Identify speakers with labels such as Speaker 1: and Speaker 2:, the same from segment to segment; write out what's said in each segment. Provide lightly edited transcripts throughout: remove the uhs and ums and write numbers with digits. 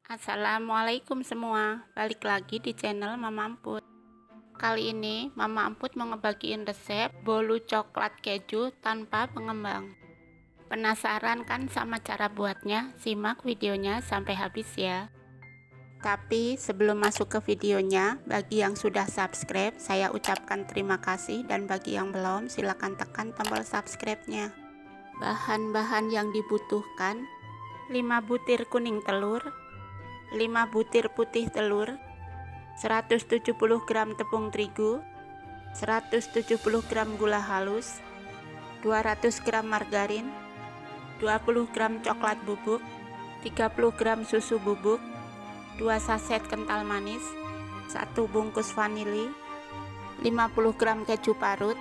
Speaker 1: Assalamualaikum semua, balik lagi di channel Mama Amput. Kali ini Mama Amput mau ngebagiin resep bolu coklat keju tanpa pengembang. Penasaran kan sama cara buatnya? Simak videonya sampai habis ya. Tapi sebelum masuk ke videonya, bagi yang sudah subscribe, saya ucapkan terima kasih, dan bagi yang belum, silahkan tekan tombol subscribe-nya. Bahan-bahan yang dibutuhkan: 5 butir kuning telur, 5 butir putih telur, 170 gram tepung terigu, 170 gram gula halus, 200 gram margarin, 20 gram coklat bubuk, 30 gram susu bubuk, 2 saset kental manis, 1 bungkus vanili, 50 gram keju parut,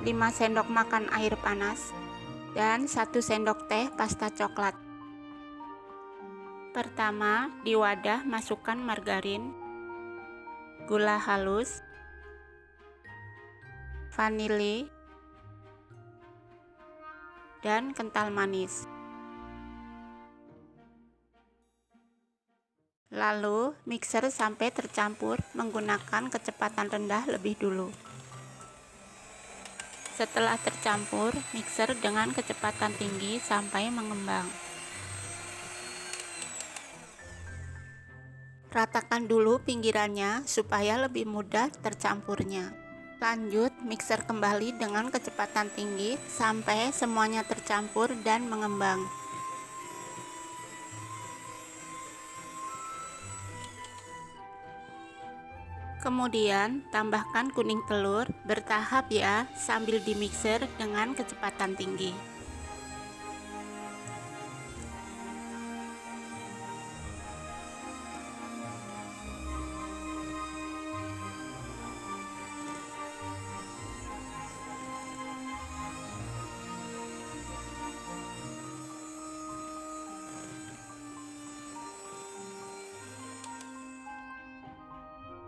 Speaker 1: 5 sendok makan air panas, dan 1 sendok teh pasta coklat. Pertama, di wadah masukkan margarin, gula halus, vanili, dan kental manis. Lalu mixer sampai tercampur menggunakan kecepatan rendah lebih dulu. Setelah tercampur, mixer dengan kecepatan tinggi sampai mengembang. Ratakan dulu pinggirannya supaya lebih mudah tercampurnya. Lanjut, mixer kembali dengan kecepatan tinggi sampai semuanya tercampur dan mengembang. Kemudian, tambahkan kuning telur bertahap ya, sambil dimixer dengan kecepatan tinggi.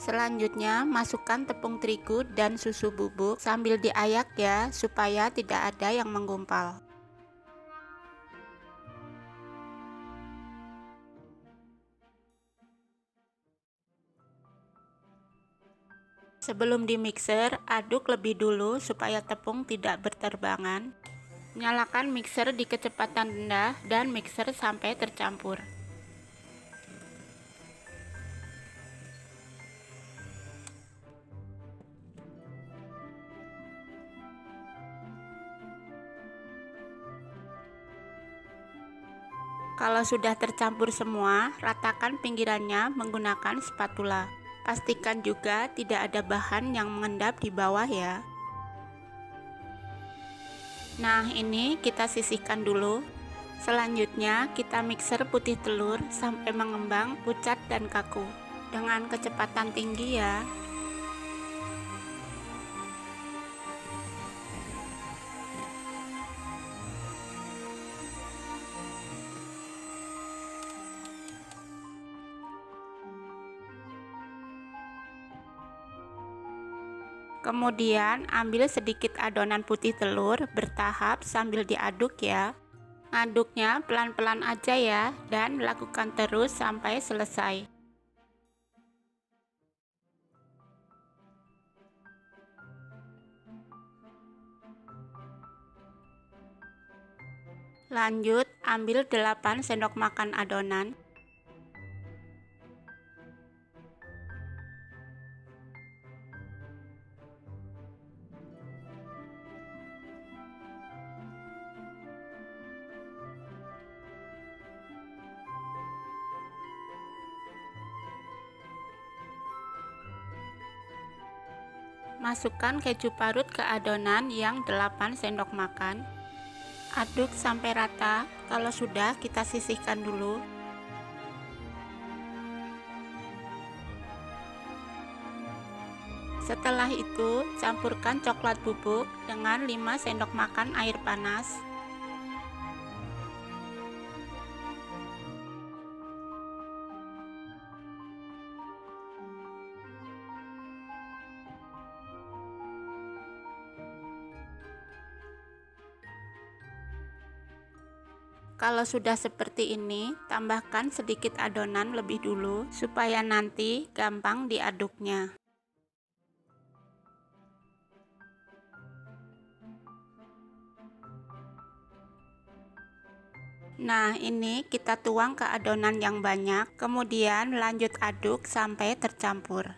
Speaker 1: Selanjutnya, masukkan tepung terigu dan susu bubuk sambil diayak ya, supaya tidak ada yang menggumpal. Sebelum dimixer, aduk lebih dulu supaya tepung tidak berterbangan. Nyalakan mixer di kecepatan rendah dan mixer sampai tercampur. Kalau sudah tercampur semua, ratakan pinggirannya menggunakan spatula. Pastikan juga tidak ada bahan yang mengendap di bawah ya. Nah, ini kita sisihkan dulu. Selanjutnya, kita mixer putih telur sampai mengembang, pucat dan kaku dengan kecepatan tinggi ya. Kemudian ambil sedikit adonan putih telur bertahap sambil diaduk ya. Aduknya pelan-pelan aja ya, dan lakukan terus sampai selesai. Lanjut, ambil 8 sendok makan adonan. Masukkan keju parut ke adonan yang 8 sendok makan. Aduk sampai rata. Kalau sudah, kita sisihkan dulu. Setelah itu, campurkan coklat bubuk dengan 5 sendok makan air panas. Kalau sudah seperti ini, tambahkan sedikit adonan lebih dulu supaya nanti gampang diaduknya. Nah, ini kita tuang ke adonan yang banyak, kemudian lanjut aduk sampai tercampur.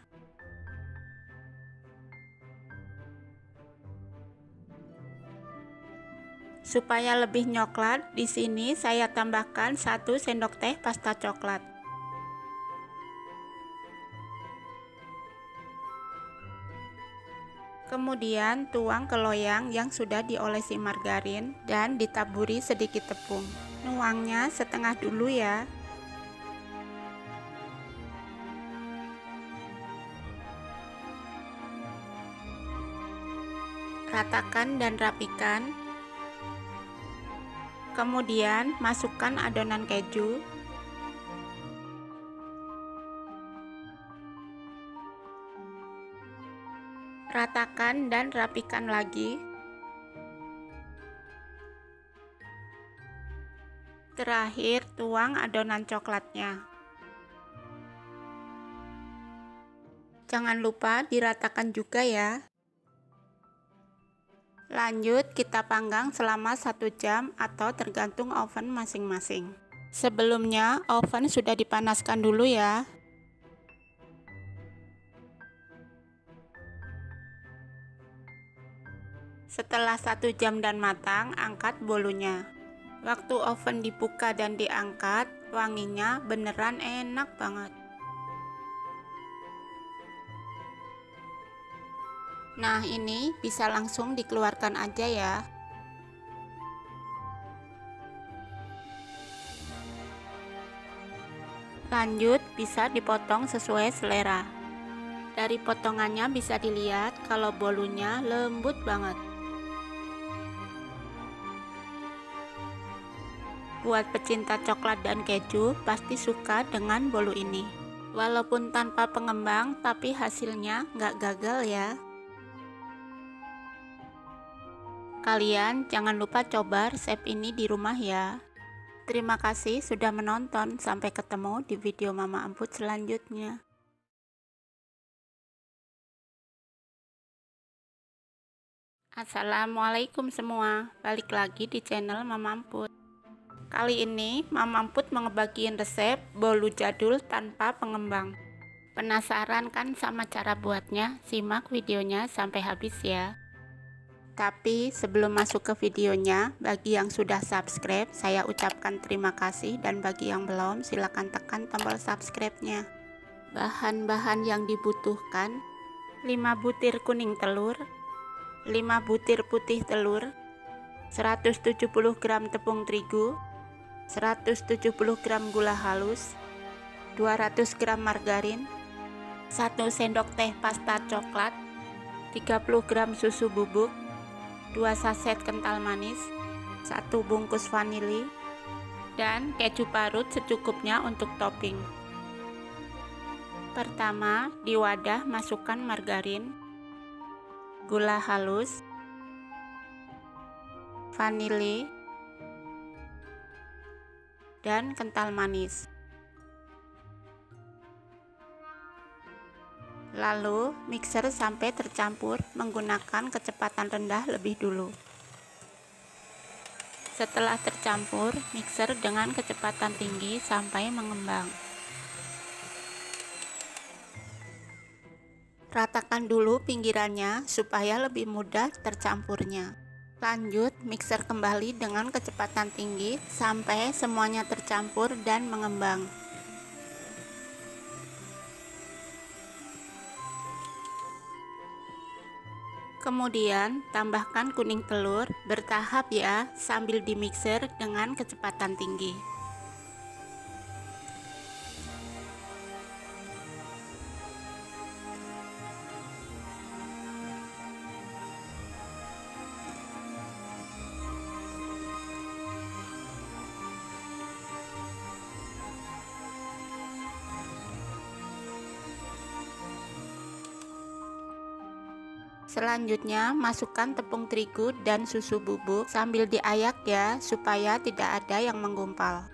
Speaker 1: Supaya lebih coklat, di sini saya tambahkan 1 sendok teh pasta coklat. Kemudian tuang ke loyang yang sudah diolesi margarin dan ditaburi sedikit tepung. Nuangnya setengah dulu ya. Ratakan dan rapikan. Kemudian masukkan adonan keju. Ratakan dan rapikan lagi. Terakhir, tuang adonan coklatnya. Jangan lupa diratakan juga ya. Lanjut, kita panggang selama 1 jam atau tergantung oven masing-masing. Sebelumnya, oven sudah dipanaskan dulu ya. Setelah 1 jam dan matang, angkat bolunya. Waktu oven dibuka dan diangkat, wanginya beneran enak banget. Nah, ini bisa langsung dikeluarkan aja ya. Lanjut, bisa dipotong sesuai selera. Dari potongannya bisa dilihat kalau bolunya lembut banget. Buat pecinta coklat dan keju, pasti suka dengan bolu ini. Walaupun tanpa pengembang, tapi hasilnya nggak gagal ya. Kalian jangan lupa coba resep ini di rumah ya. Terima kasih sudah menonton. Sampai ketemu di video Mama Amput selanjutnya. Assalamualaikum semua. Balik lagi di channel Mama Amput. Kali ini Mama Amput mau ngebagiin resep bolu jadul tanpa pengembang. Penasaran kan sama cara buatnya? Simak videonya sampai habis ya. Tapi sebelum masuk ke videonya, bagi yang sudah subscribe, saya ucapkan terima kasih, dan bagi yang belum, silakan tekan tombol subscribe-nya. Bahan-bahan yang dibutuhkan: 5 butir kuning telur, 5 butir putih telur, 170 gram tepung terigu, 170 gram gula halus, 200 gram margarin, 1 sendok teh pasta coklat, 30 gram susu bubuk, 2 saset kental manis, 1 bungkus vanili, dan keju parut secukupnya untuk topping. Pertama, di wadah masukkan margarin, gula halus, vanili, dan kental manis. Lalu mixer sampai tercampur menggunakan kecepatan rendah lebih dulu. Setelah tercampur, mixer dengan kecepatan tinggi sampai mengembang. Ratakan dulu pinggirannya supaya lebih mudah tercampurnya. Lanjut, mixer kembali dengan kecepatan tinggi sampai semuanya tercampur dan mengembang. Kemudian tambahkan kuning telur bertahap ya, sambil dimixer dengan kecepatan tinggi. Selanjutnya, masukkan tepung terigu dan susu bubuk sambil diayak ya, supaya tidak ada yang menggumpal.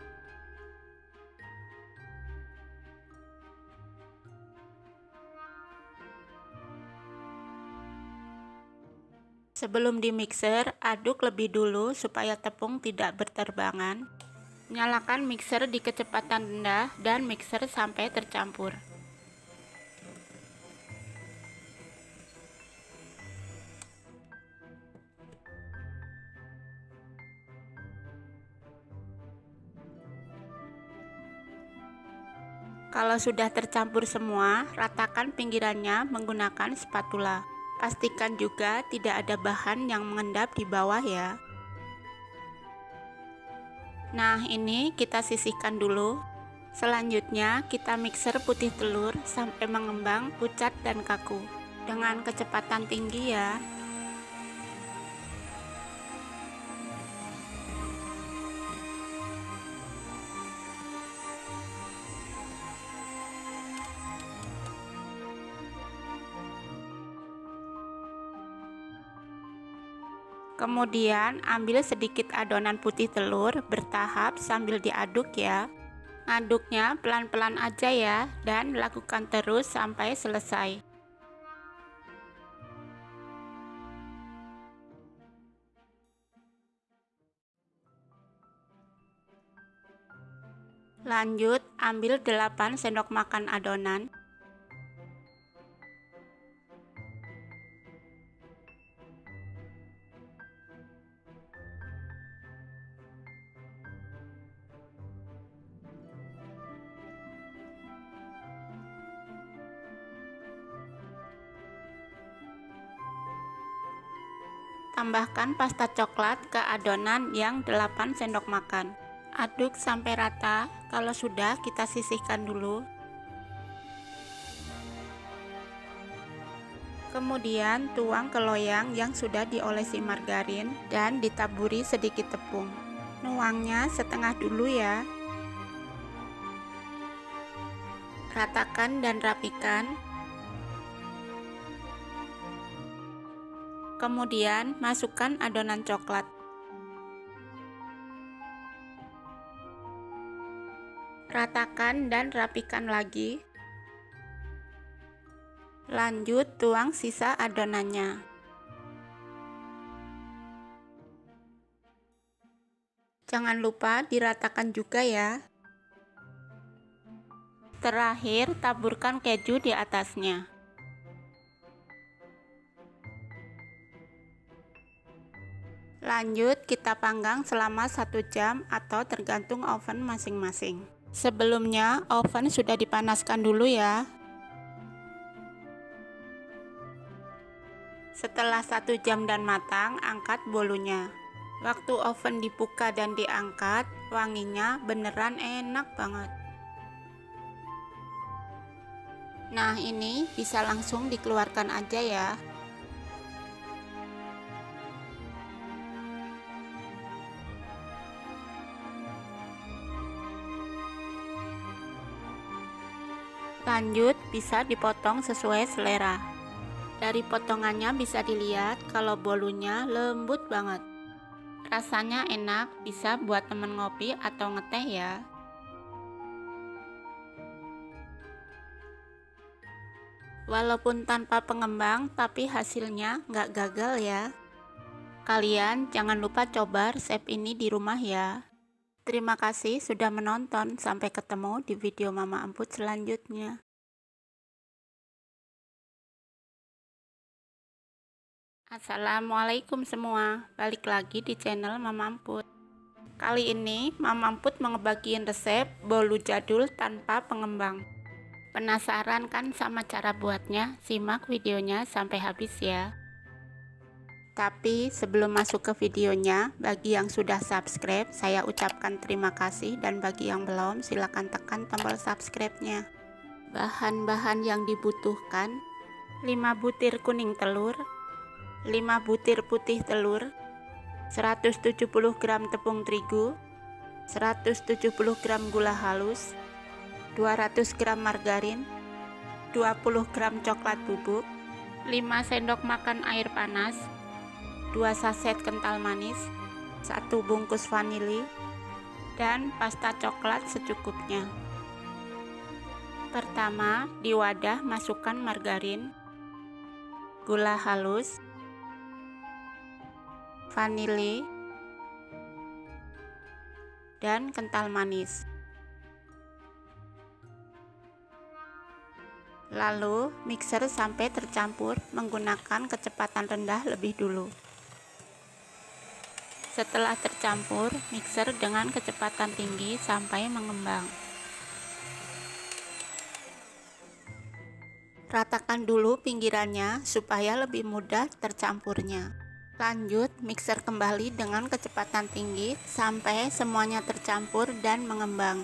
Speaker 1: Sebelum dimixer, aduk lebih dulu supaya tepung tidak berterbangan. Nyalakan mixer di kecepatan rendah dan mixer sampai tercampur. Kalau sudah tercampur semua, ratakan pinggirannya menggunakan spatula. Pastikan juga tidak ada bahan yang mengendap di bawah ya. Nah, ini kita sisihkan dulu. Selanjutnya, kita mixer putih telur sampai mengembang, pucat dan kaku. Dengan kecepatan tinggi ya. Kemudian ambil sedikit adonan putih telur bertahap sambil diaduk ya. Aduknya pelan-pelan aja ya, dan lakukan terus sampai selesai. Lanjut, ambil 8 sendok makan adonan. Tambahkan pasta coklat ke adonan yang 8 sendok makan. Aduk sampai rata. Kalau sudah, kita sisihkan dulu. Kemudian tuang ke loyang yang sudah diolesi margarin dan ditaburi sedikit tepung. Nuangnya setengah dulu ya. Ratakan dan rapikan. Kemudian masukkan adonan coklat. Ratakan dan rapikan lagi. Lanjut tuang sisa adonannya. Jangan lupa diratakan juga ya. Terakhir, taburkan keju di atasnya. Lanjut, kita panggang selama 1 jam atau tergantung oven masing-masing. Sebelumnya, oven sudah dipanaskan dulu ya. Setelah 1 jam dan matang, angkat bolunya. Waktu oven dibuka dan diangkat, wanginya beneran enak banget. Nah, ini bisa langsung dikeluarkan aja ya. Lanjut, bisa dipotong sesuai selera. Dari potongannya bisa dilihat kalau bolunya lembut banget. Rasanya enak, bisa buat temen ngopi atau ngeteh ya. Walaupun tanpa pengembang, tapi hasilnya nggak gagal ya. Kalian jangan lupa coba resep ini di rumah ya. Terima kasih sudah menonton, sampai ketemu di video Mama Amput selanjutnya. Assalamualaikum semua, balik lagi di channel Mama Amput. Kali ini Mama Amput mau ngebagiin resep bolu jadul tanpa pengembang. Penasaran kan sama cara buatnya? Simak videonya sampai habis ya. Tapi sebelum masuk ke videonya, bagi yang sudah subscribe, saya ucapkan terima kasih, dan bagi yang belum, silakan tekan tombol subscribe-nya. Bahan-bahan yang dibutuhkan: 5 butir kuning telur, 5 butir putih telur, 170 gram tepung terigu, 170 gram gula halus, 200 gram margarin, 20 gram coklat bubuk, 5 sendok makan air panas, 2 saset kental manis, 1 bungkus vanili, dan pasta coklat secukupnya. Pertama, di wadah masukkan margarin, gula halus, vanili, dan kental manis. Lalu mixer sampai tercampur menggunakan kecepatan rendah lebih dulu. Setelah tercampur, mixer dengan kecepatan tinggi sampai mengembang. Ratakan dulu pinggirannya supaya lebih mudah tercampurnya. Lanjut, mixer kembali dengan kecepatan tinggi sampai semuanya tercampur dan mengembang.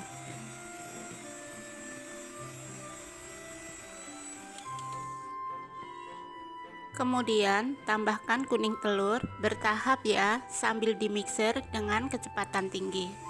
Speaker 1: Kemudian, tambahkan kuning telur bertahap ya, sambil dimixer dengan kecepatan tinggi.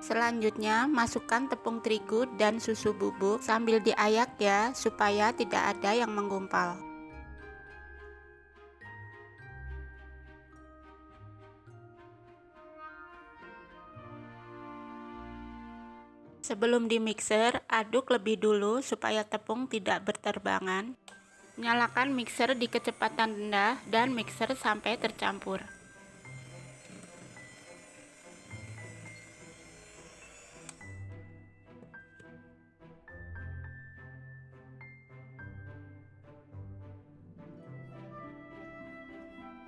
Speaker 1: Selanjutnya, masukkan tepung terigu dan susu bubuk sambil diayak ya, supaya tidak ada yang menggumpal. Sebelum dimixer, aduk lebih dulu supaya tepung tidak berterbangan. Nyalakan mixer di kecepatan rendah dan mixer sampai tercampur.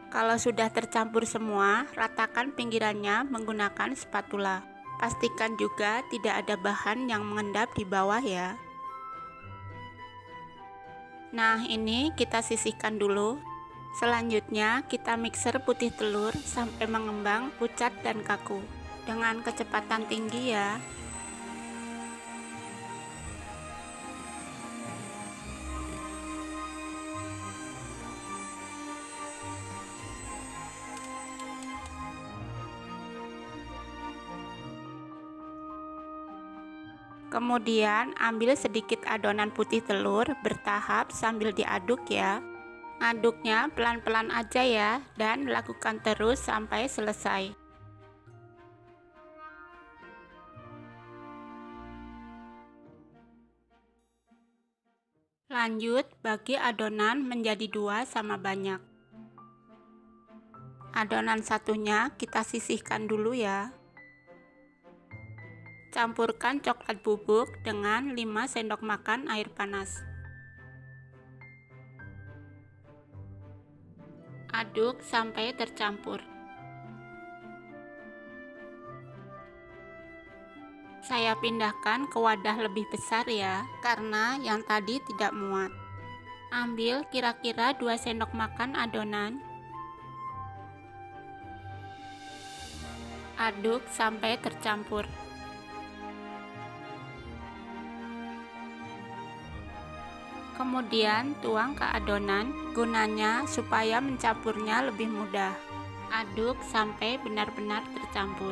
Speaker 1: Kalau sudah tercampur semua, ratakan pinggirannya menggunakan spatula. Pastikan juga tidak ada bahan yang mengendap di bawah ya. Nah, ini kita sisihkan dulu. Selanjutnya, kita mixer putih telur sampai mengembang, pucat dan kaku. Dengan kecepatan tinggi ya. Kemudian ambil sedikit adonan putih telur bertahap sambil diaduk ya. Aduknya pelan-pelan aja ya, dan lakukan terus sampai selesai. Lanjut, bagi adonan menjadi 2 sama banyak. Adonan satunya kita sisihkan dulu ya. Campurkan coklat bubuk dengan 5 sendok makan air panas. Aduk sampai tercampur. Saya pindahkan ke wadah lebih besar ya, karena yang tadi tidak muat. Ambil kira-kira 2 sendok makan adonan. Aduk sampai tercampur. Kemudian tuang ke adonan, gunanya supaya mencampurnya lebih mudah. Aduk sampai benar-benar tercampur.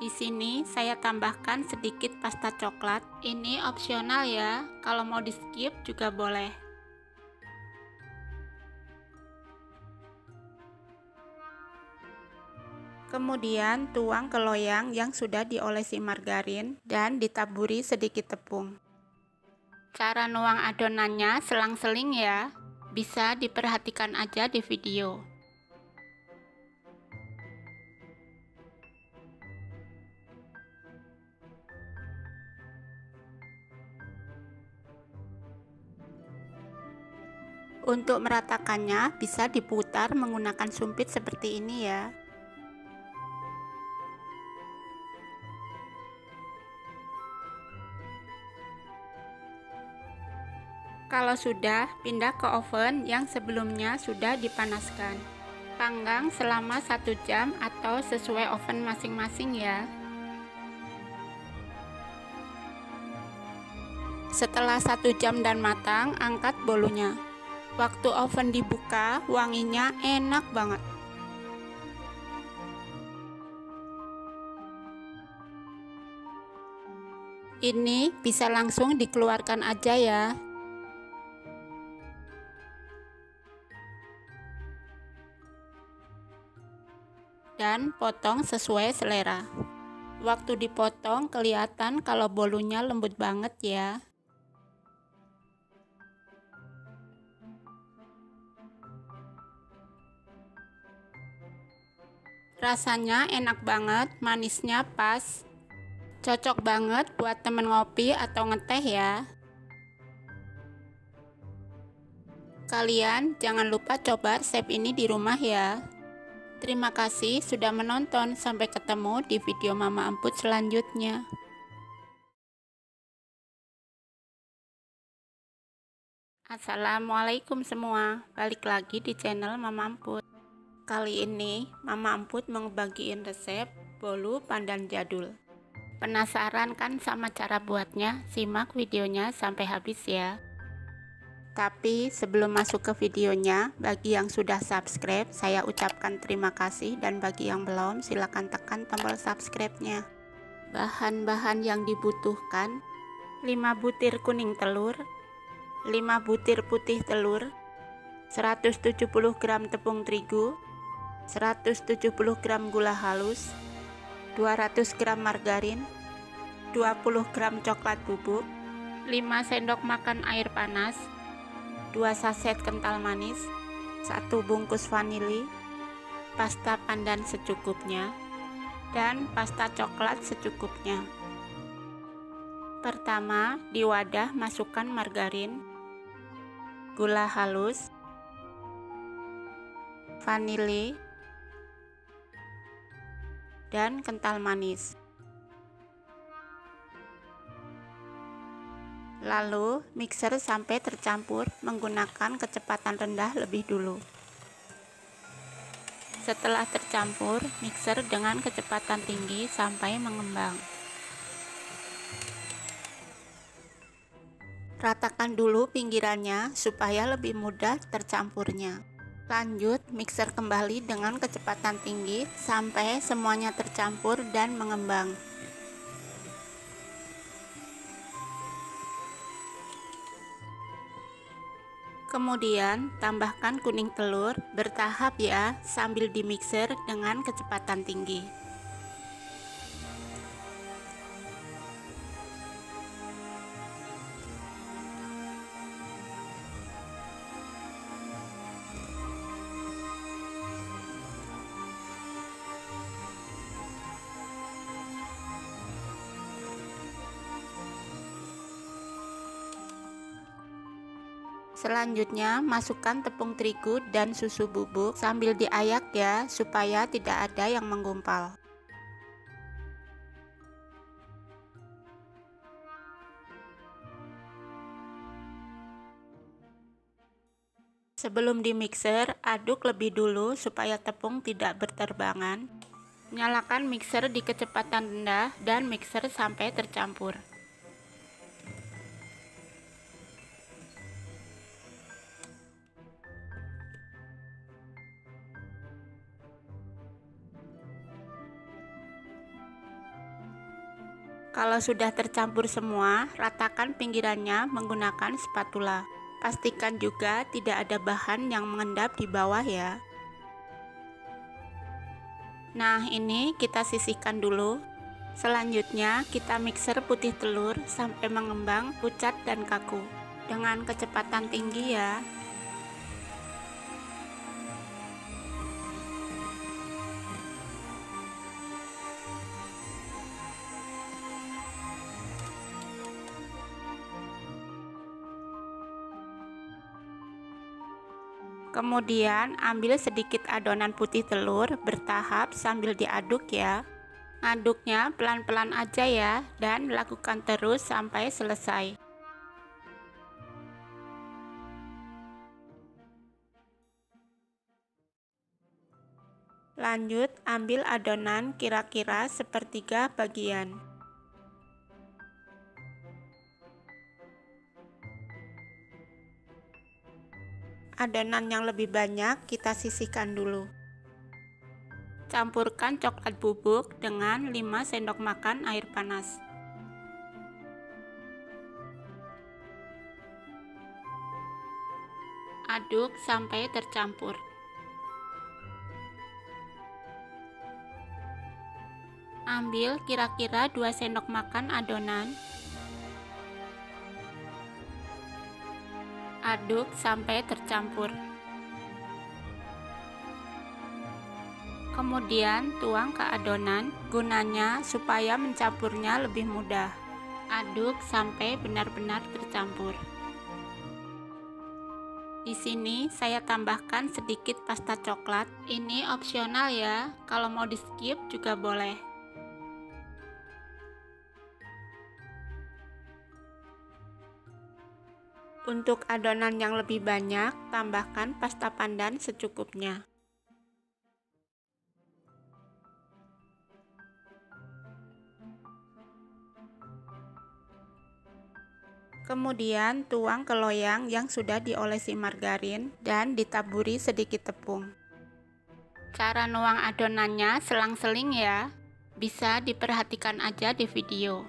Speaker 1: Di sini saya tambahkan sedikit pasta coklat. Ini opsional ya, kalau mau di skip juga boleh. Kemudian tuang ke loyang yang sudah diolesi margarin dan ditaburi sedikit tepung. Cara nuang adonannya selang-seling ya, bisa diperhatikan aja di video. Untuk meratakannya bisa diputar menggunakan sumpit seperti ini ya. Kalau sudah, pindah ke oven yang sebelumnya sudah dipanaskan. Panggang selama 1 jam atau sesuai oven masing-masing ya. Setelah 1 jam dan matang, angkat bolunya. Waktu oven dibuka, wanginya enak banget. Ini bisa langsung dikeluarkan aja ya. Dan potong sesuai selera. Waktu dipotong kelihatan kalau bolunya lembut banget ya. Rasanya enak banget, manisnya pas. Cocok banget buat temen ngopi atau ngeteh ya. Kalian jangan lupa coba resep ini di rumah ya. Terima kasih sudah menonton, sampai ketemu di video Mama Amput selanjutnya. Assalamualaikum semua, balik lagi di channel Mama Amput. Kali ini Mama Amput mau bagiin resep bolu pandan jadul. Penasaran kan sama cara buatnya? Simak videonya sampai habis ya. Tapi sebelum masuk ke videonya, bagi yang sudah subscribe, saya ucapkan terima kasih, dan bagi yang belum, silakan tekan tombol subscribe-nya. Bahan-bahan yang dibutuhkan: 5 butir kuning telur, 5 butir putih telur, 170 gram tepung terigu, 170 gram gula halus, 200 gram margarin, 20 gram coklat bubuk, 5 sendok makan air panas, 2 saset kental manis, 1 bungkus vanili, pasta pandan secukupnya, dan pasta coklat secukupnya. Pertama, di wadah masukkan margarin, gula halus, vanili, dan kental manis. Lalu mixer sampai tercampur menggunakan kecepatan rendah lebih dulu. Setelah tercampur, mixer dengan kecepatan tinggi sampai mengembang. Ratakan dulu pinggirannya supaya lebih mudah tercampurnya. Lanjut, mixer kembali dengan kecepatan tinggi sampai semuanya tercampur dan mengembang. Kemudian tambahkan kuning telur bertahap ya, sambil dimixer dengan kecepatan tinggi. Selanjutnya, masukkan tepung terigu dan susu bubuk sambil diayak ya, supaya tidak ada yang menggumpal. Sebelum dimixer, aduk lebih dulu supaya tepung tidak berterbangan. Nyalakan mixer di kecepatan rendah dan mixer sampai tercampur. Kalau sudah tercampur semua, ratakan pinggirannya menggunakan spatula. Pastikan juga tidak ada bahan yang mengendap di bawah ya. Nah, ini kita sisihkan dulu. Selanjutnya, kita mixer putih telur sampai mengembang, pucat dan kaku dengan kecepatan tinggi ya. Kemudian ambil sedikit adonan putih telur bertahap sambil diaduk ya. Aduknya pelan-pelan aja ya, dan lakukan terus sampai selesai. Lanjut, ambil adonan kira-kira sepertiga bagian. Adonan yang lebih banyak kita sisihkan dulu. Campurkan coklat bubuk dengan 5 sendok makan air panas. Aduk sampai tercampur. Ambil kira-kira 2 sendok makan adonan. Aduk sampai tercampur. Kemudian tuang ke adonan, gunanya supaya mencampurnya lebih mudah. Aduk sampai benar-benar tercampur. Di sini saya tambahkan sedikit pasta coklat. Ini opsional ya, kalau mau di skip juga boleh. Untuk adonan yang lebih banyak, tambahkan pasta pandan secukupnya. Kemudian tuang ke loyang yang sudah diolesi margarin dan ditaburi sedikit tepung. Cara nuang adonannya selang-seling ya, bisa diperhatikan aja di video.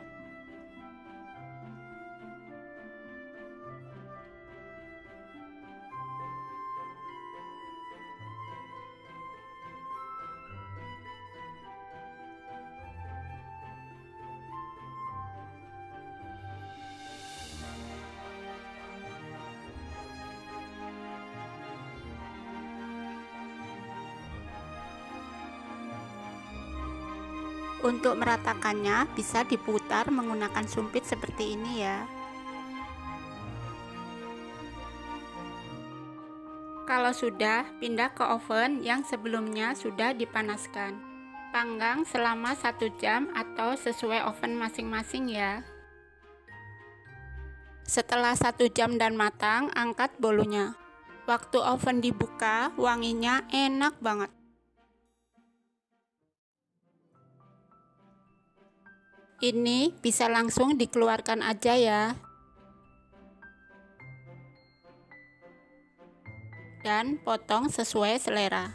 Speaker 1: Untuk meratakannya bisa diputar menggunakan sumpit seperti ini ya. Kalau sudah, pindah ke oven yang sebelumnya sudah dipanaskan. Panggang selama 1 jam atau sesuai oven masing-masing ya. Setelah 1 jam dan matang, angkat bolunya. Waktu oven dibuka, wanginya enak banget. Ini bisa langsung dikeluarkan aja ya. Dan potong sesuai selera.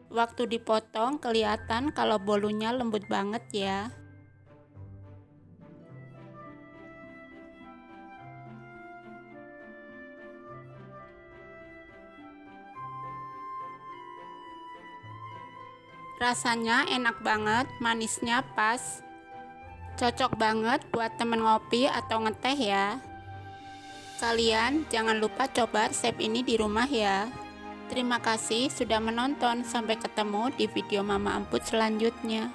Speaker 1: Waktu dipotong kelihatan kalau bolunya lembut banget ya. Rasanya enak banget, manisnya pas. Cocok banget buat temen ngopi atau ngeteh ya. Kalian jangan lupa coba resep ini di rumah ya. Terima kasih sudah menonton, sampai ketemu di video Mama Amput selanjutnya.